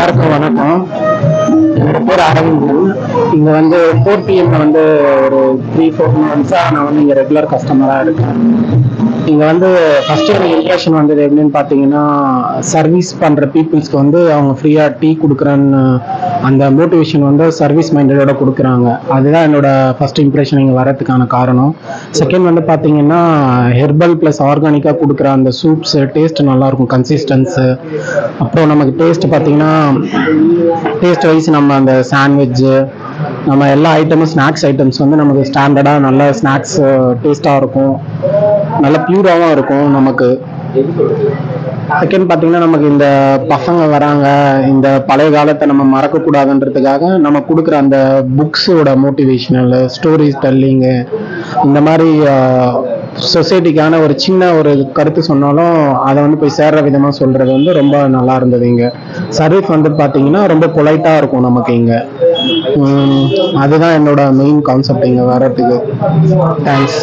எல்லாருக்கும் வணக்கம். என்னோட பேர் அரவிந்தன். இங்கே வந்து 4 PM வந்து ஒரு 3-4 monthஸாக நான் வந்து இங்கே ரெகுலர் கஸ்டமராக இருக்கேன். இங்கே வந்து ஃபஸ்ட்டு எனக்கு இம்ப்ரெஷன் வந்தது எப்படின்னு பார்த்தீங்கன்னா, சர்வீஸ் பண்ணுற பீப்புள்ஸ்க்கு வந்து அவங்க ஃப்ரீயாக டீ கொடுக்குறேன்னு அந்த மோட்டிவேஷன் வந்து சர்வீஸ் மைண்டடோட கொடுக்குறாங்க. அதுதான் என்னோட ஃபஸ்ட் இம்ப்ரெஷன் இங்கே வரதுக்கான காரணம். செகண்ட் வந்து பார்த்தீங்கன்னா, ஹெர்பல் ப்ளஸ் ஆர்கானிக்காக கொடுக்குற அந்த சூப்ஸு டேஸ்ட் நல்லாயிருக்கும், கன்சிஸ்டன்ஸு. அப்புறம் நமக்கு டேஸ்ட் பார்த்தீங்கன்னா, டேஸ்ட் வைஸ் நம்ம அந்த சாண்ட்விட்ஜு நம்ம எல்லா ஐட்டமும் ஸ்நாக்ஸ் ஐட்டம்ஸ் வந்து நமக்கு ஸ்டாண்டர்டாக நல்ல ஸ்நாக்ஸ் டேஸ்ட்டாக இருக்கும், நல்ல பியூராகவும் இருக்கும் நமக்கு. செகண்ட் பார்த்தீங்கன்னா, நமக்கு இந்த பசங்க வராங்க, இந்த பழைய காலத்தை நம்ம மறக்கக்கூடாதுன்றதுக்காக நம்ம கொடுக்குற அந்த புக்ஸோட மோட்டிவேஷனல் ஸ்டோரிஸ் டெல்லிங்கு, இந்த மாதிரி சொசைட்டிக்கான ஒரு சின்ன ஒரு கருத்து சொன்னாலும் அதை வந்து போய் சேர்ற விதமாக சொல்கிறது வந்து ரொம்ப நல்லா இருந்தது. இங்கே சர்வீஸ் வந்து பார்த்தீங்கன்னா ரொம்ப பொலைட்டாக இருக்கும் நமக்கு இங்கே. அதுதான் என்னோட மெயின் கான்செப்ட் இங்கே வர்றதுக்கு. தேங்க்ஸ்.